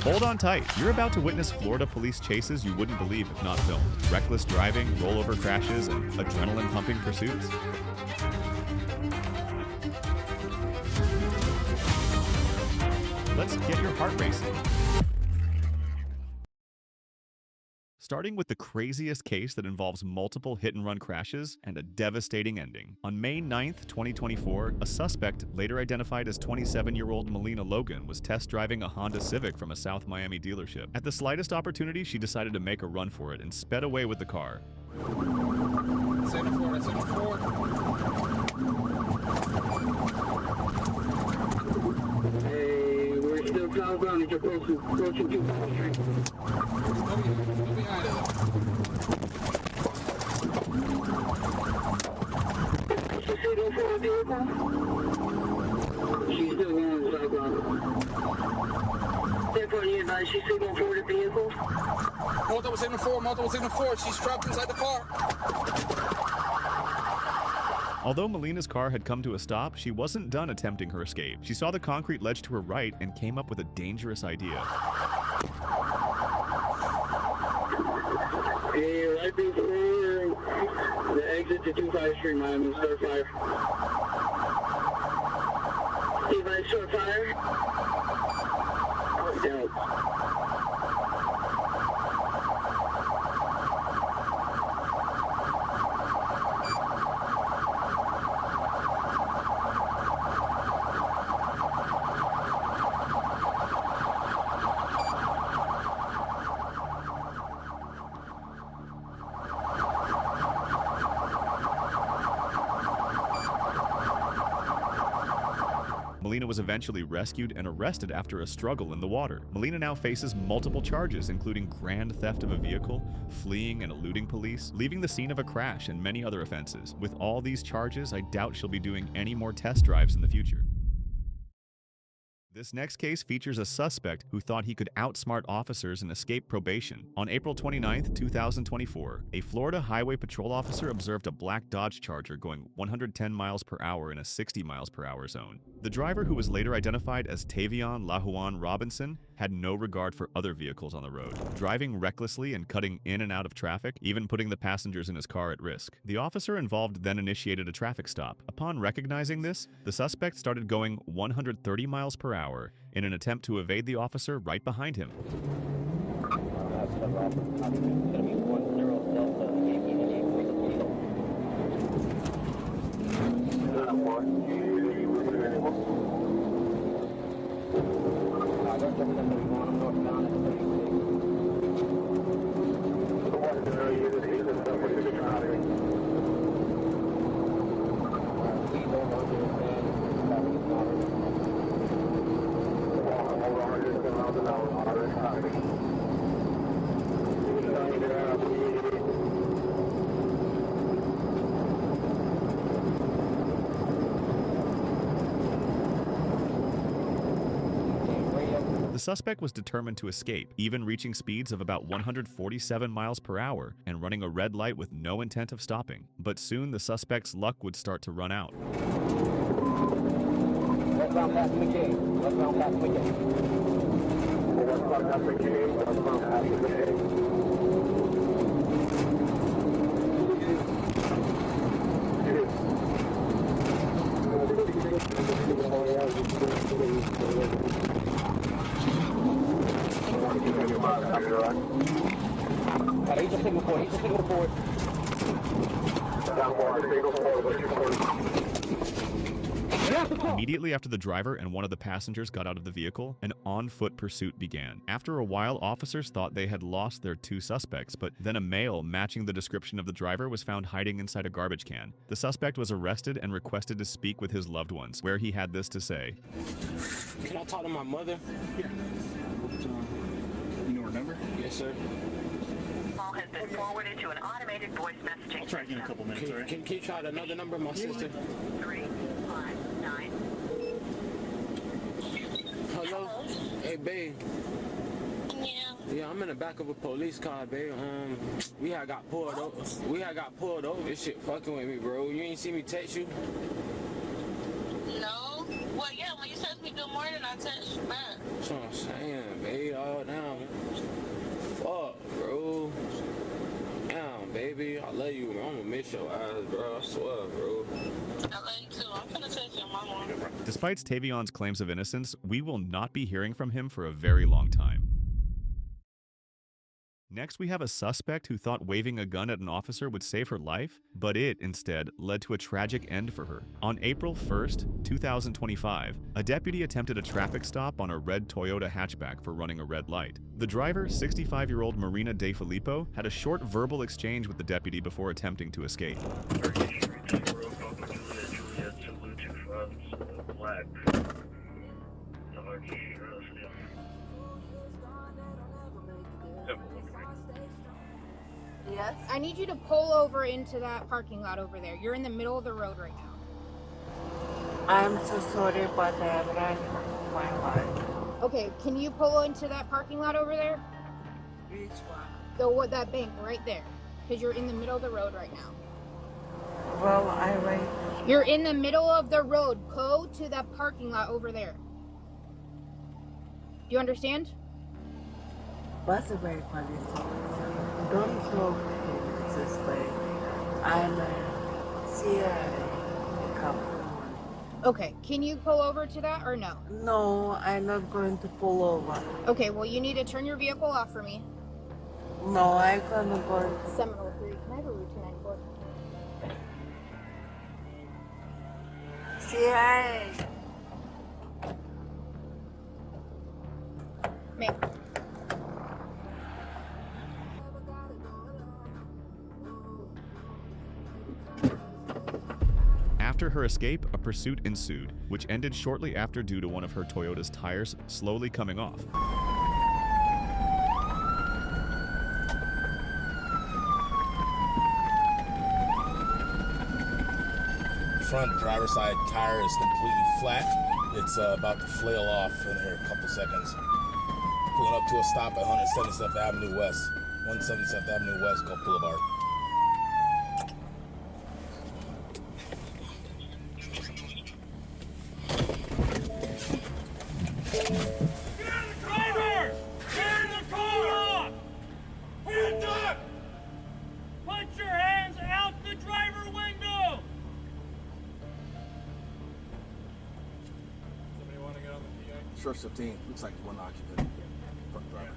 Hold on tight. You're about to witness Florida police chases you wouldn't believe if not filmed. Reckless driving, rollover crashes, and adrenaline-pumping pursuits. Let's get your heart racing. Starting with the craziest case that involves multiple hit-and-run crashes and a devastating ending. On May 9th, 2024, a suspect, later identified as 27-year-old Melina Logan, was test driving a Honda Civic from a South Miami dealership. At the slightest opportunity, she decided to make a run for it and sped away with the car. Hey, we're still southbound as you're approaching 2nd Street. Signal for the vehicle? She's still going southbound. Therefore, you advise she's signal for the vehicle? Multiple signal 4. She's trapped inside the car. Although Melina's car had come to a stop, she wasn't done attempting her escape. She saw the concrete ledge to her right and came up with a dangerous idea. Hey, right before the exit to 25 Street, Miami, start fire. Device start fire. Down. Melina was eventually rescued and arrested after a struggle in the water. Melina now faces multiple charges, including grand theft of a vehicle, fleeing and eluding police, leaving the scene of a crash, and many other offenses. With all these charges, I doubt she'll be doing any more test drives in the future. This next case features a suspect who thought he could outsmart officers and escape probation. On April 29, 2024, a Florida Highway Patrol officer observed a black Dodge Charger going 110 miles per hour in a 60 miles per hour zone. The driver, who was later identified as Tavion Lajuan Robinson, had no regard for other vehicles on the road, driving recklessly and cutting in and out of traffic, even putting the passengers in his car at risk. The officer involved then initiated a traffic stop. Upon recognizing this, the suspect started going 130 miles per hour in an attempt to evade the officer right behind him. The suspect was determined to escape, even reaching speeds of about 147 miles per hour and running a red light with no intent of stopping. But soon the suspect's luck would start to run out. Immediately after the driver and one of the passengers got out of the vehicle, an on-foot pursuit began. After a while, officers thought they had lost their two suspects, but then a male matching the description of the driver was found hiding inside a garbage can. The suspect was arrested and requested to speak with his loved ones, where he had this to say. Can I talk to my mother? Yeah. You know her number? Yes, sir. Call has been forwarded to an automated voice messaging. I'll try again in a couple minutes, all right? Can you try another number, my sister? 359. Hello? Hey, babe. Yeah. Yeah, I'm in the back of a police car, babe. We had got pulled over. This shit fucking with me, bro. You ain't see me text you? No. Well, yeah. When you text me good morning. I text you back. That's what I'm saying, baby. All down, man. Fuck, bro. Damn, baby. I love you, man. I'm gonna miss your eyes, bro. I swear, bro. I love you too. I'm gonna text your mama. Despite Tavion's claims of innocence, we will not be hearing from him for a very long time. Next, we have a suspect who thought waving a gun at an officer would save her life, but it, instead, led to a tragic end for her. On April 1st, 2025, a deputy attempted a traffic stop on a red Toyota hatchback for running a red light. The driver, 65-year-old Marina De Filippo, had a short verbal exchange with the deputy before attempting to escape. Yes? I need you to pull over into that parking lot over there. You're in the middle of the road right now. I'm so sorry, but I'm running my life. Okay, can you pull into that parking lot over there? Which one? That bank right there. Because you're in the middle of the road right now. Well, I wait. You're in the middle of the road. Go to that parking lot over there. Do you understand? What's the way, police officer? Don't talk to him this way. I'm a CIA couple. Okay, can you pull over to that or no? No, I'm not going to pull over. Okay, well you need to turn your vehicle off for me. No, I'm gonna go. Seminole 3, can I have a route 294? CIA. Ma'am. After her escape, a pursuit ensued, which ended shortly after due to one of her Toyota's tires slowly coming off. Front driver's side tire is completely flat. It's about to flail off in here a couple seconds. Pulling up to a stop at 177th Avenue West. 177th Avenue West, Gulf Boulevard. Short 15, looks like one occupant. Front driver.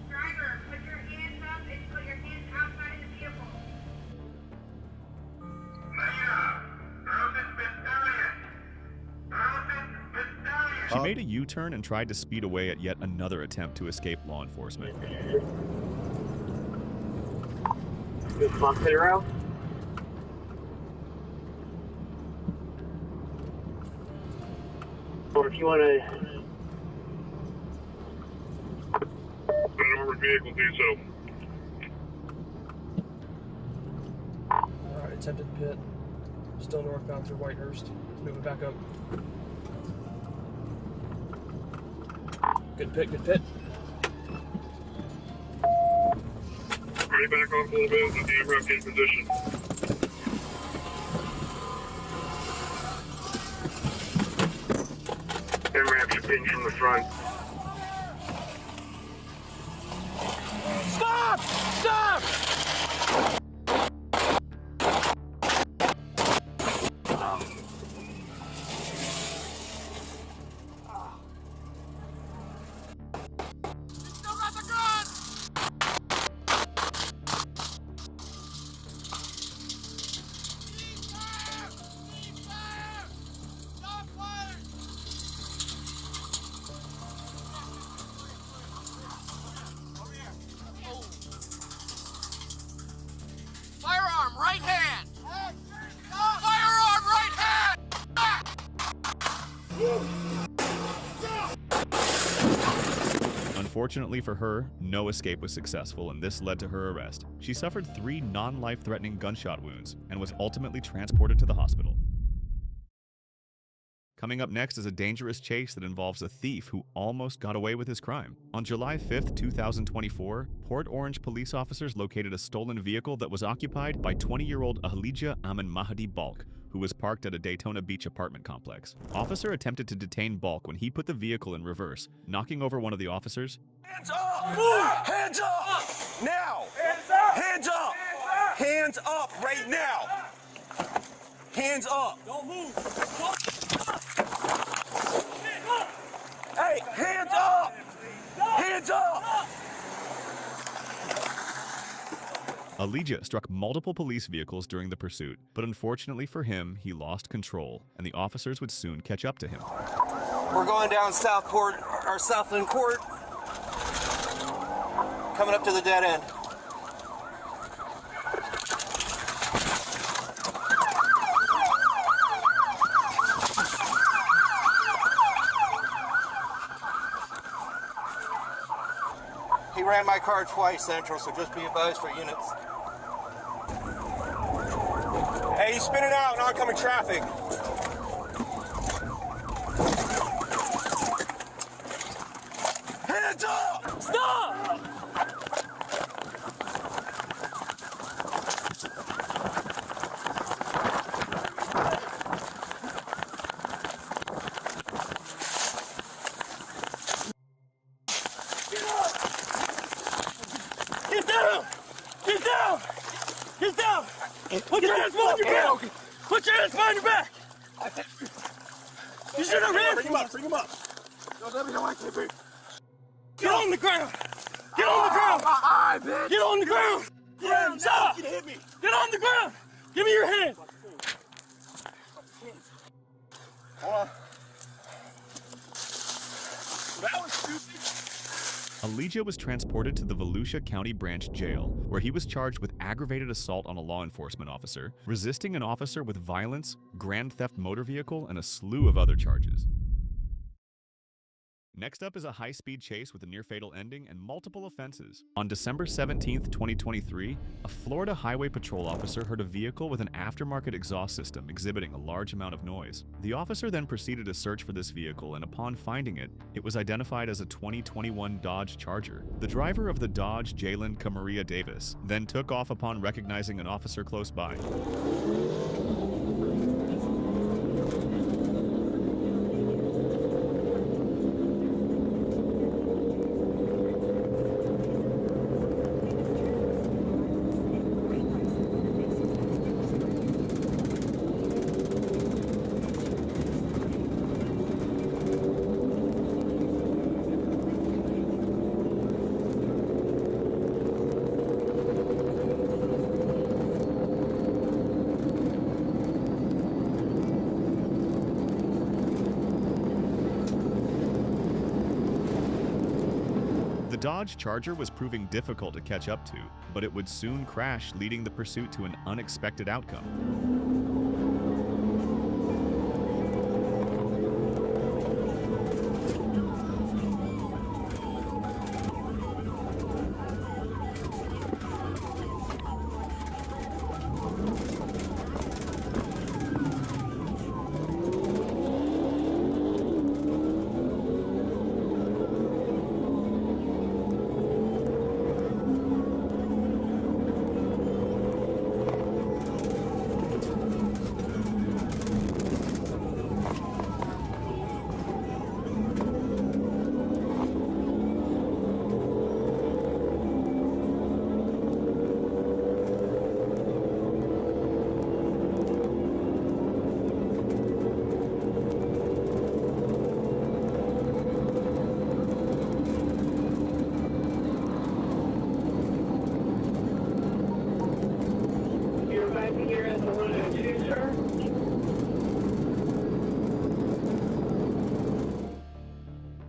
Driver, put your hands up and put your hands outside of the vehicle. She made a U-turn and tried to speed away at yet another attempt to escape law enforcement. This is 1-0. Or if you want to... Whatever vehicle do so. Alright, attempted pit. Still northbound through Whitehurst. Moving back up. Good pit, good pit. Ready back off a little bit with the MRAP in position. MRAP should ping from the front. Stop! Stop! Firearm, right hand! Firearm, right hand! Unfortunately for her, no escape was successful, and this led to her arrest. She suffered 3 non-life-threatening gunshot wounds and was ultimately transported to the hospital. Coming up next is a dangerous chase that involves a thief who almost got away with his crime. On July 5th, 2024, Port Orange police officers located a stolen vehicle that was occupied by 20-year-old Ahlijah Amin Mahdi Balk, who was parked at a Daytona Beach apartment complex. Officer attempted to detain Balk when he put the vehicle in reverse, knocking over one of the officers. Hands up! Hands up! Now! Hands up! Hands up! Hands up right now! Hands up! Don't move! Hey, hands up! Hands up! Ahlijah struck multiple police vehicles during the pursuit, but unfortunately for him, he lost control, and the officers would soon catch up to him. We're going down Southland Court. Coming up to the dead end. He ran my car twice, Central, so just be advised for units. Hey, he's spinning out in oncoming traffic. Hands up! Stop! Get down! Get down! Get down! Put your hands behind your back! Put your hands behind your back! You should have ran! Bring him up! Bring him up! Don't let me know I can't be. Get on the ground! Get on the ground! Get on the ground! Hands up! Hit me! Get on the ground! Give me your hands! Hold on. That was stupid. Ahlijah was transported to the Volusia County Branch Jail, where he was charged with aggravated assault on a law enforcement officer, resisting an officer with violence, grand theft motor vehicle, and a slew of other charges. Next up is a high-speed chase with a near-fatal ending and multiple offenses. On December 17, 2023, a Florida Highway Patrol officer heard a vehicle with an aftermarket exhaust system exhibiting a large amount of noise. The officer then proceeded to search for this vehicle, and upon finding it, it was identified as a 2021 Dodge Charger. The driver of the Dodge, Jalen Camaria Davis, then took off upon recognizing an officer close by. The Dodge Charger was proving difficult to catch up to, but it would soon crash, leading the pursuit to an unexpected outcome.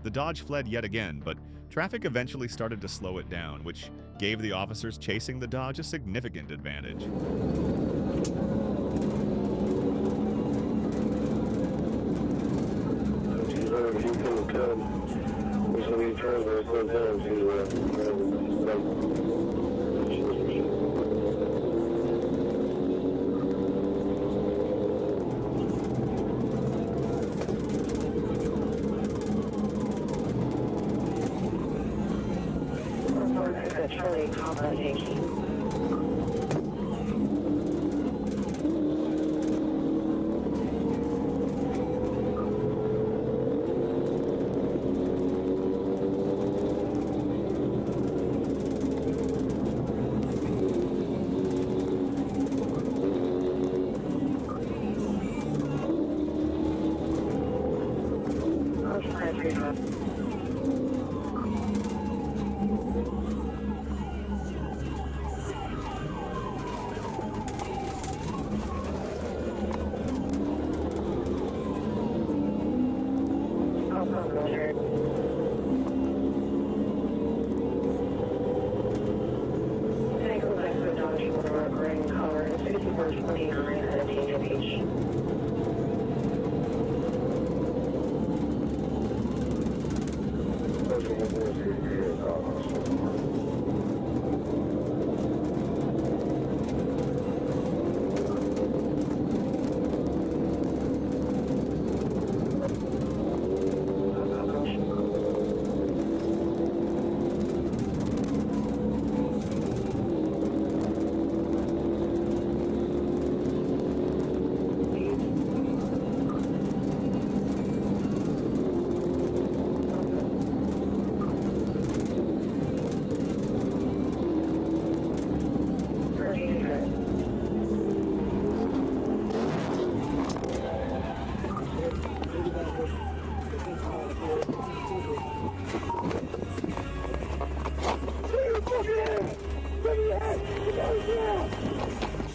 The Dodge fled yet again, but traffic eventually started to slow it down, which gave the officers chasing the Dodge a significant advantage.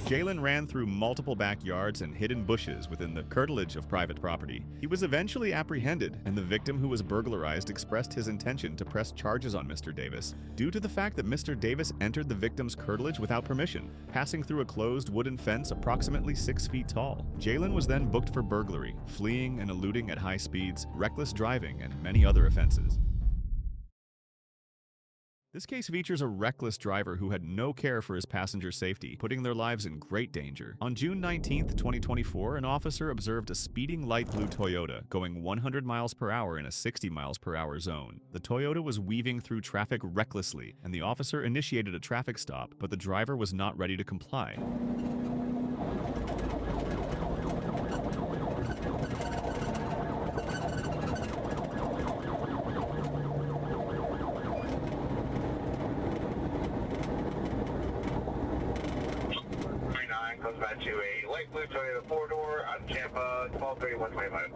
Jalen ran through multiple backyards and hidden bushes within the curtilage of private property. He was eventually apprehended, and the victim who was burglarized expressed his intention to press charges on Mr. Davis due to the fact that Mr. Davis entered the victim's curtilage without permission, passing through a closed wooden fence approximately 6 feet tall. Jalen was then booked for burglary, fleeing and eluding at high speeds, reckless driving, and many other offenses. This case features a reckless driver who had no care for his passengers' safety, putting their lives in great danger. On June 19, 2024, an officer observed a speeding light blue Toyota going 100 miles per hour in a 60 miles per hour zone. The Toyota was weaving through traffic recklessly, and the officer initiated a traffic stop, but the driver was not ready to comply. Comes back to a light blue Toyota 4-door out of Tampa, 123125.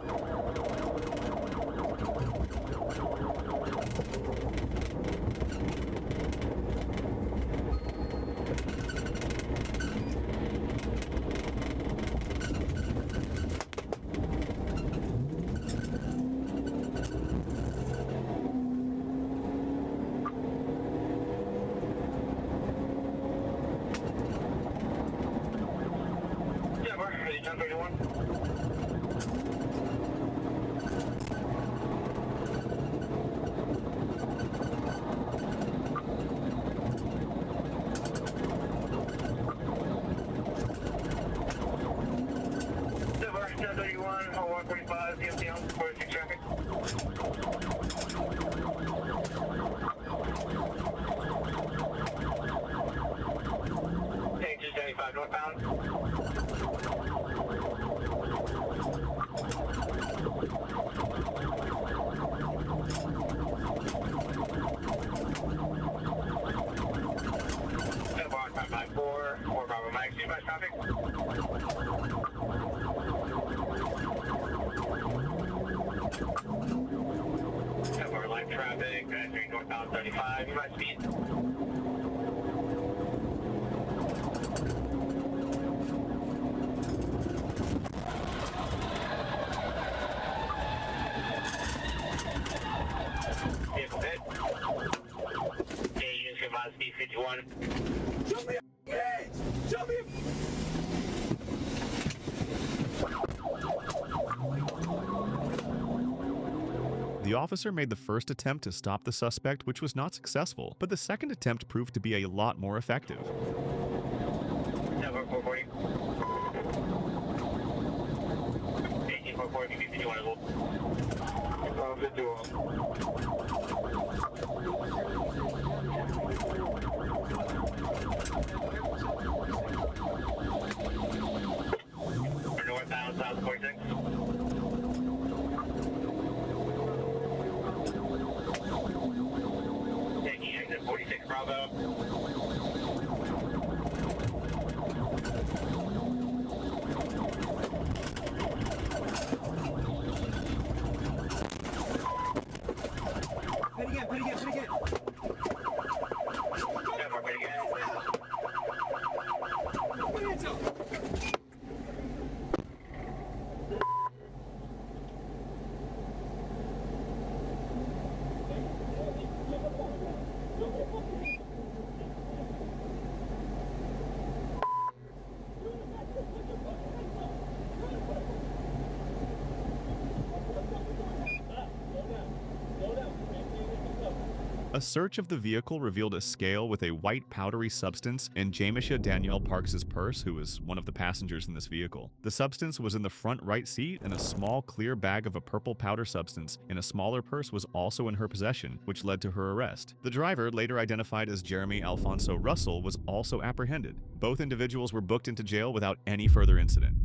Traffic, entering northbound 35, you might speed. Vehicle hit. Okay, units combined speed 51. Show me a hands! Show me The officer made the first attempt to stop the suspect, which was not successful, but the second attempt proved to be a lot more effective. Number 440. 18440, you want to hold? Good duel. A search of the vehicle revealed a scale with a white powdery substance in Jamisha Danielle Parks' purse, who was one of the passengers in this vehicle. The substance was in the front right seat, and a small clear bag of a purple powder substance in a smaller purse was also in her possession, which led to her arrest. The driver, later identified as Jeremy Alfonso Russell, was also apprehended. Both individuals were booked into jail without any further incident.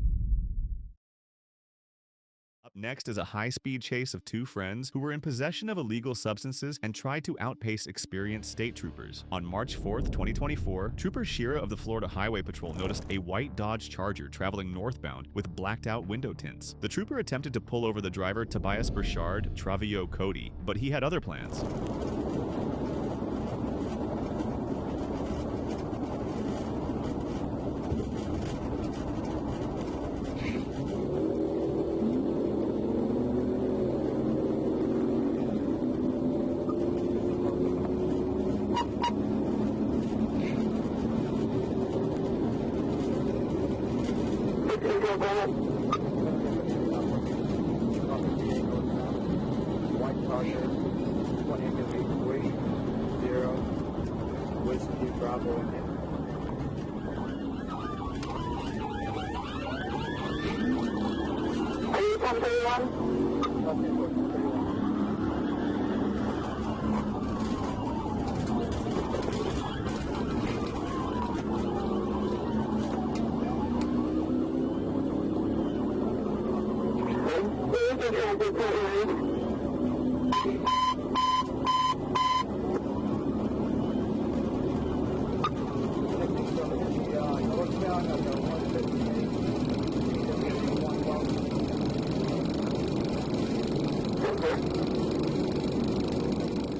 Up next is a high-speed chase of two friends who were in possession of illegal substances and tried to outpace experienced state troopers. On March 4th, 2024, Trooper Shira of the Florida Highway Patrol noticed a white Dodge Charger traveling northbound with blacked-out window tints. The trooper attempted to pull over the driver, Tobias Burchard Travillo Cody, but he had other plans. White Charger, 18330, Whiskey Bravo. Are you from 31?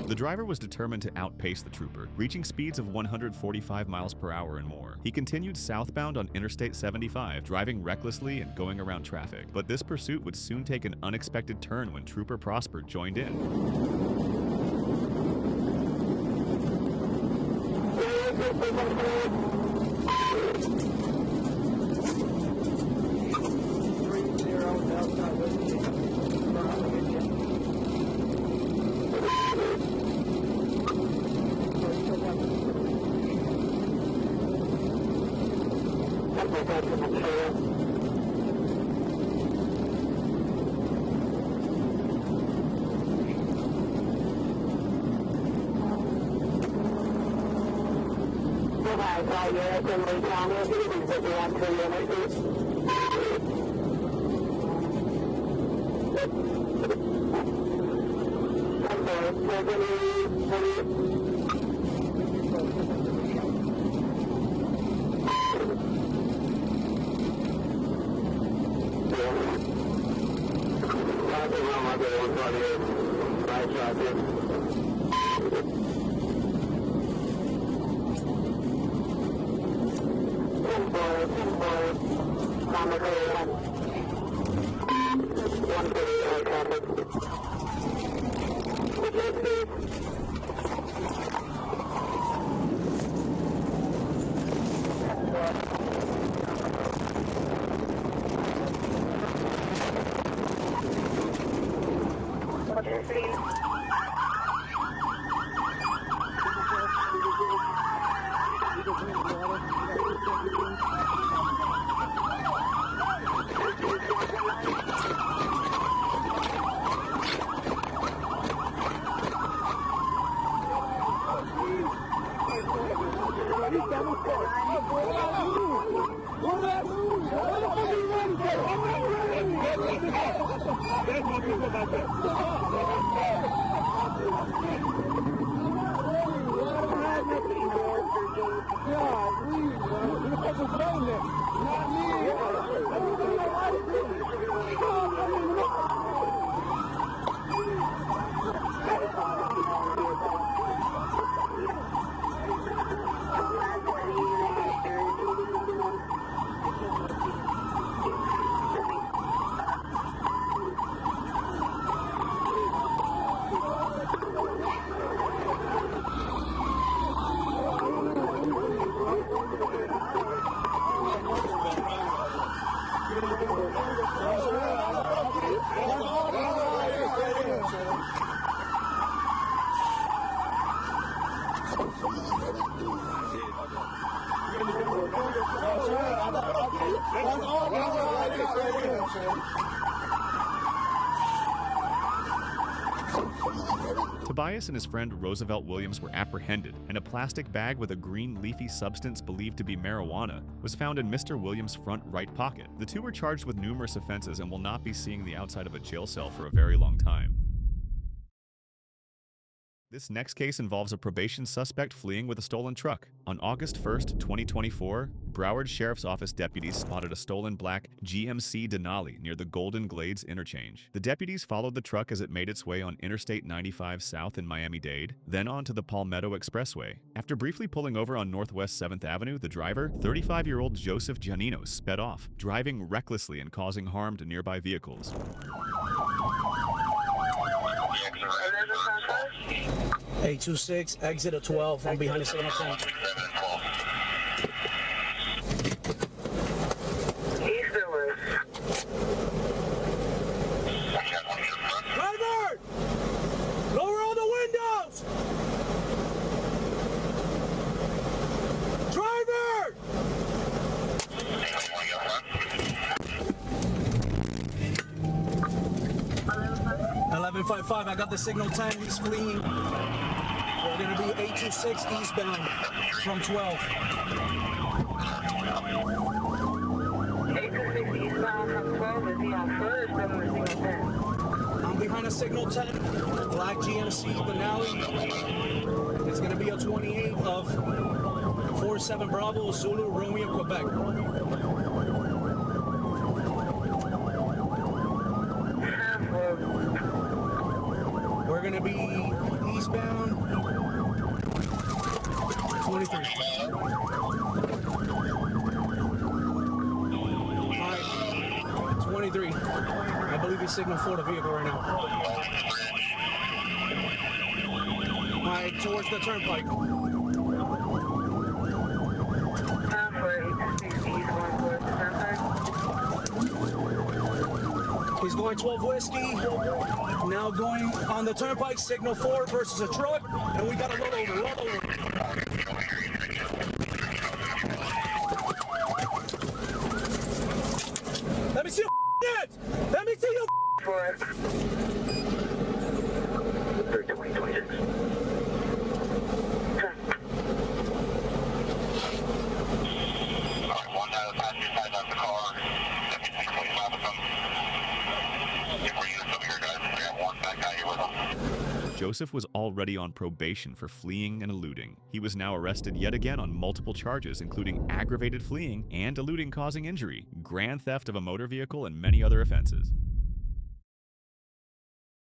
The driver was determined to outpace the trooper, reaching speeds of 145 miles per hour and more. He continued southbound on Interstate 75, driving recklessly and going around traffic. But this pursuit would soon take an unexpected turn when Trooper Prosper joined in. Tobias and his friend Roosevelt Williams were apprehended, and a plastic bag with a green leafy substance believed to be marijuana was found in Mr. Williams' front right pocket. The two were charged with numerous offenses and will not be seeing the outside of a jail cell for a very long time. This next case involves a probation suspect fleeing with a stolen truck. On August 1st, 2024, Broward Sheriff's Office deputies spotted a stolen black GMC Denali near the Golden Glades interchange. The deputies followed the truck as it made its way on Interstate 95 south in Miami-Dade, then onto the Palmetto Expressway. After briefly pulling over on Northwest 7th Avenue, the driver, 35-year-old Joseph Giannino, sped off, driving recklessly and causing harm to nearby vehicles. 826, exit at 12. I'm behind the signal 10. Driver! Lower all the windows! Driver! 1155, I got the signal 10, he's fleeing. We're gonna be 826 eastbound from 12. 826 eastbound from 12, is he on foot or from the signal 10? I'm behind a signal 10, black GMC Denali. It's gonna be a 28 of 47 Bravo, Zulu, Romeo, Quebec. We're gonna be eastbound 23. Alright, 23. I believe he's signal 4 the vehicle right now. Alright, towards the turnpike. He's going 12 whiskey. Now going on the turnpike, signal 4 versus a truck, and we got to load over. Let me see your hands! Let me see your for 26. One out of the passenger side of the car. Joseph was already on probation for fleeing and eluding. He was now arrested yet again on multiple charges, including aggravated fleeing and eluding causing injury, grand theft of a motor vehicle, and many other offenses.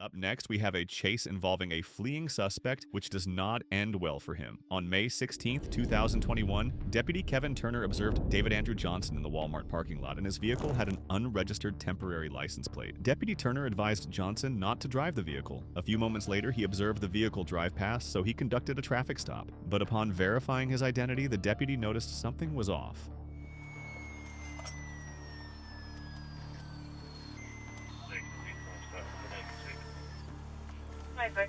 Up next, we have a chase involving a fleeing suspect, which does not end well for him. On May 16, 2021, Deputy Kevin Turner observed David Andrew Johnson in the Walmart parking lot, and his vehicle had an unregistered temporary license plate. Deputy Turner advised Johnson not to drive the vehicle. A few moments later, he observed the vehicle drive past, so he conducted a traffic stop. But upon verifying his identity, the deputy noticed something was off. Bye.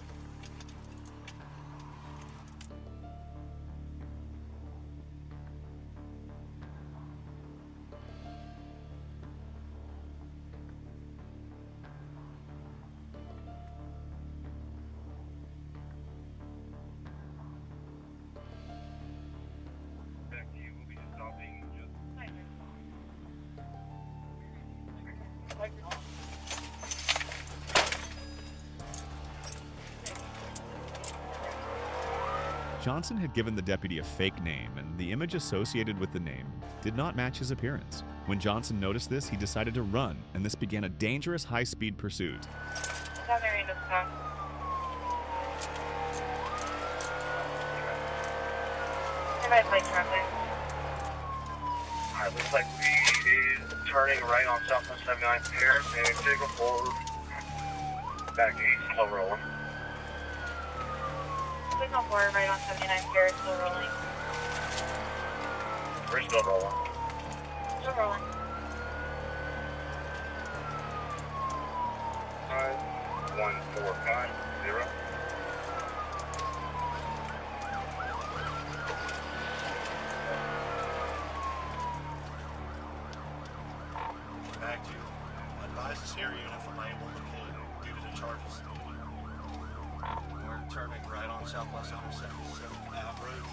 Johnson had given the deputy a fake name, and the image associated with the name did not match his appearance. When Johnson noticed this, he decided to run, and this began a dangerous high-speed pursuit. Alright, looks like we is turning right on Southwest 79 Paris and signal forward back east, slow rolling. Signal 4 right on 79 Paris, still rolling. We're still rolling. Still rolling. 51450. Back to advise this area unit from unable to locate due to the charges. We're right on Southwest 177th Ave Road.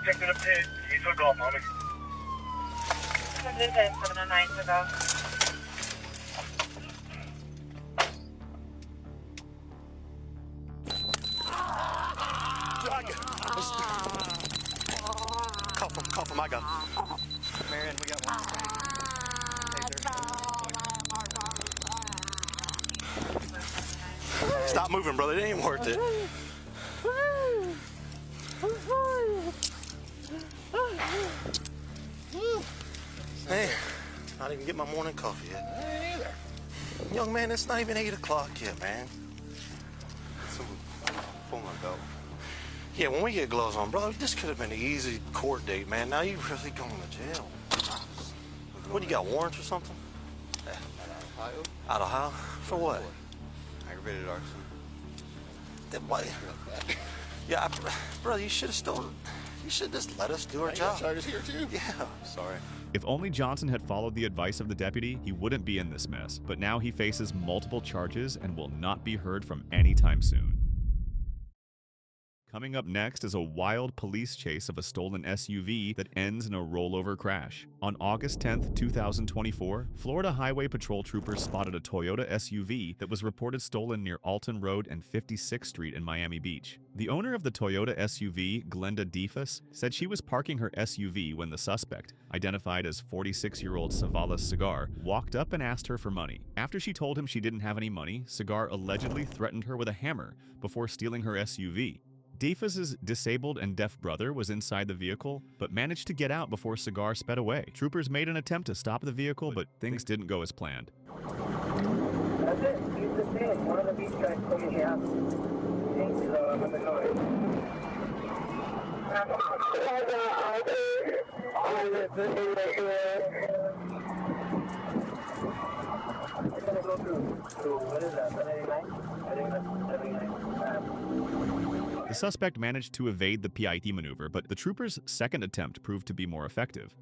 Picked it up, dude. He took off, homie. 709 to go. Call for my gun. Marion, we got one. Stop moving, brother. It ain't worth it. Man, not even get my morning coffee yet. Me neither. Young man, it's not even 8 o'clock yet, man. Pull my belt. Yeah, when we get gloves on, brother, this could have been an easy court date, man. Now you really going to jail. What, you got warrants or something? Ohio? Out of Ohio? For what? Aggravated arson. That what? Yeah, brother, you should just let us do our job. Charges here too. Yeah. Sorry. If only Johnson had followed the advice of the deputy, he wouldn't be in this mess. But now he faces multiple charges and will not be heard from anytime soon. Coming up next is a wild police chase of a stolen SUV that ends in a rollover crash. On August 10th, 2024, Florida Highway Patrol troopers spotted a Toyota SUV that was reported stolen near Alton Road and 56th Street in Miami Beach. The owner of the Toyota SUV, Glenda Defus, said she was parking her SUV when the suspect, identified as 46-year-old Savalas Cigar, walked up and asked her for money. After she told him she didn't have any money, Cigar allegedly threatened her with a hammer before stealing her SUV. Defus's disabled and deaf brother was inside the vehicle, but managed to get out before Cigar sped away. Troopers made an attempt to stop the vehicle, but things didn't go as planned. That's it. Use the stand. One of the beach guys took it out. Thanks, let me know. It's gonna go to what is that, 189? I think that's 79. The suspect managed to evade the PIT maneuver, but the troopers' second attempt proved to be more effective.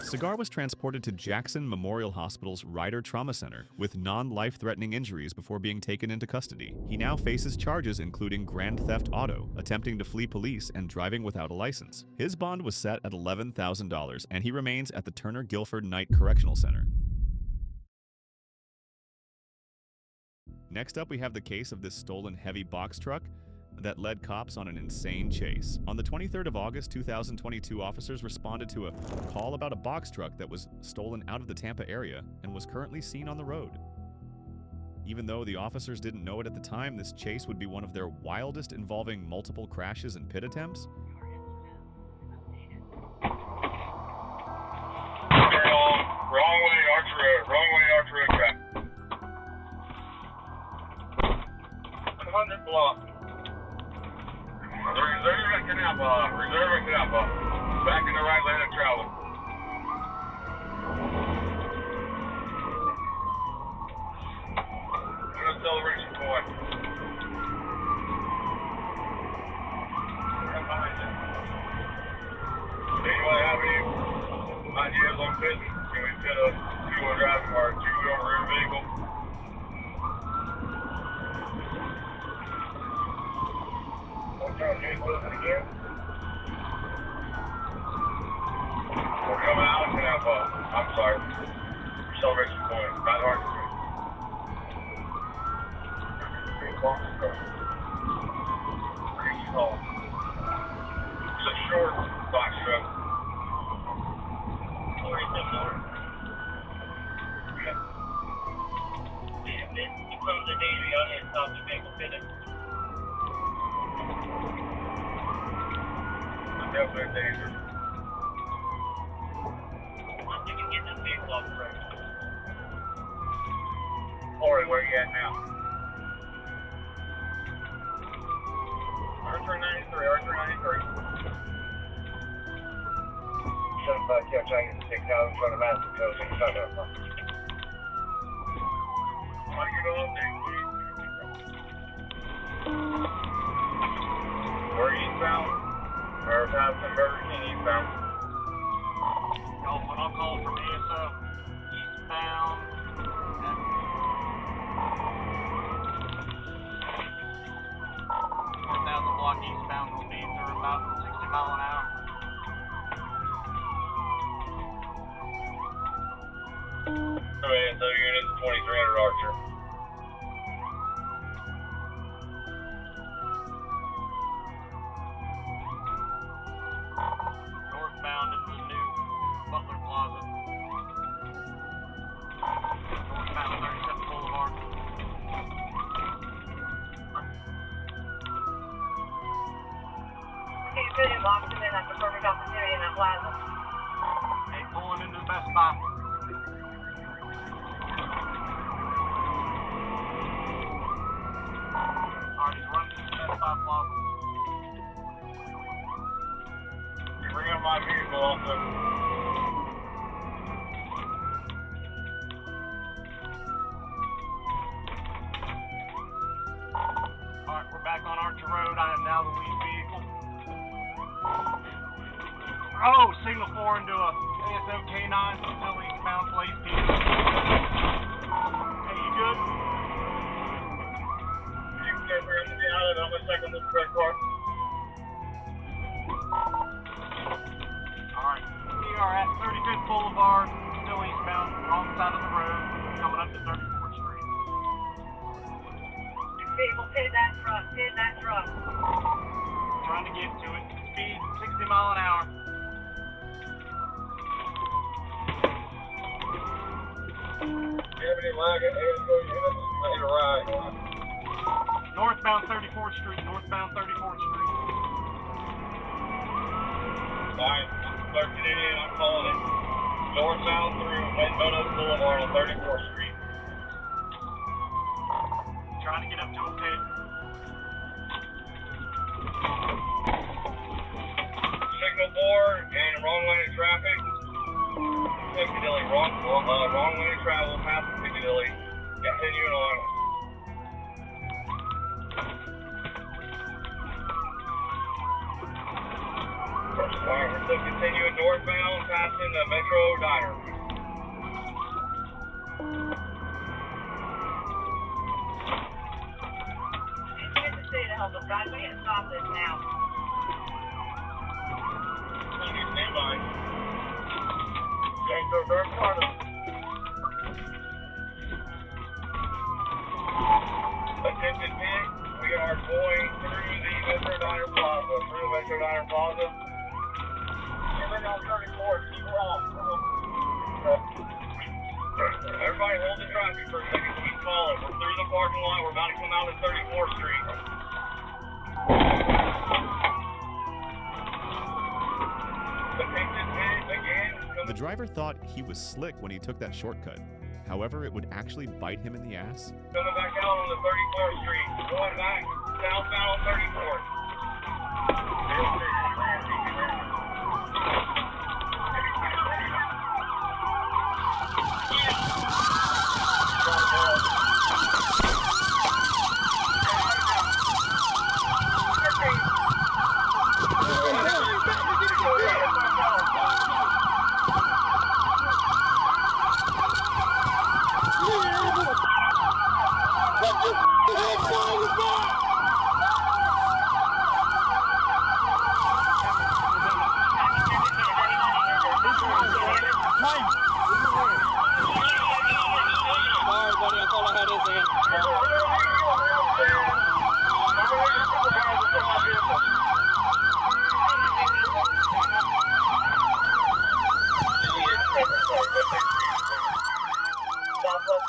Cigar was transported to Jackson Memorial Hospital's Ryder Trauma Center with non-life-threatening injuries before being taken into custody. He now faces charges including grand theft auto, attempting to flee police, and driving without a license. His bond was set at $11,000, and he remains at the Turner Guilford Knight Correctional Center. Next up, we have the case of this stolen heavy box truck that led cops on an insane chase. On the 23rd of August 2022, officers responded to a call about a box truck that was stolen out of the Tampa area and was currently seen on the road. Even though the officers didn't know it at the time, this chase would be one of their wildest, involving multiple crashes and pit attempts. Wrong way, Arch Road. Wrong way, Arch Road track. 100 block. Reserve canal bar. Reserve canal bar. Back in the right lane of travel. Acceleration point. Right behind you. Anybody have any ideas on fitting? Can we fit a two-wheel drive or a two-wheel rear vehicle? Again. We're coming out of Canal Bar. I'm sorry. Acceleration point. Right hard. call. It's a short box truck. 484. Yeah. You close the daisy on it and stop the vehicle fitted. Definitely a danger. I think you can get this vehicle off the road. Corey, where you at now? R393, R393. 75 Jeff Jackson 6 out in front of Madison Coast. Why you go up there, please? Where are you eastbound? Or Madison Burger King eastbound? Y'all, when I'll call from ESO, eastbound. 4,000 block eastbound speeds are about 60 miles an hour. So units 2300 Archer. Northbound into the new Butler Plaza. Northbound 37 Boulevard. Okay, video box, and then that's the perfect opportunity in that plaza. Hey, pulling into the Best Buy. Alright, he's running to the Best Buy Plaza. You bring up my vehicle also. Alright, we're back on Archer Road. I am now the lead vehicle. Oh, signal 4 into a ASO K9, still eastbound, place P. Hey, you good? You can get around the island. I'm gonna check on this red car. Alright, we are at 35th Boulevard, still eastbound, wrong side of the road, coming up to 34th Street. Vehicle, pin that truck, pin that truck. Trying to get to it. Speed 60 mile an hour. Do you have any lag at ASO units? I hit a ride. Northbound 34th Street, northbound 34th Street. Alright, 13 in, I'm calling it. Northbound through Meadows Boulevard on 34th Street. Trying to get up to a pit. Signal 4 and wrong lane of traffic. Piccadilly, wrong lane of travel past Piccadilly. Continuing on. Alright, we're still continuing northbound, passing the Metro Diner. To help us, guys. We need to stop this now. Stand by. Okay, so third party. Attention pig, we are going through the Metro Diner Plaza. Everybody on 34, keep off. Everybody hold the traffic for a second, keep following. We're through the parking lot, we're about to come out at 34th Street. The driver thought he was slick when he took that shortcut. However, it would actually bite him in the ass. Coming back out on the 34th Street, going back southbound on 34th.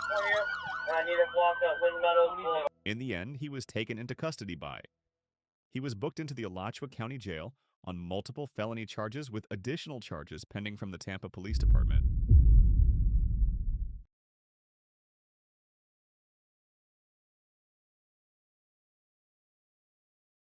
for you. And I need to block up Wind Meadows Boulevard. In the end, he was taken into custody by. He was booked into the Alachua County Jail on multiple felony charges with additional charges pending from the Tampa Police Department.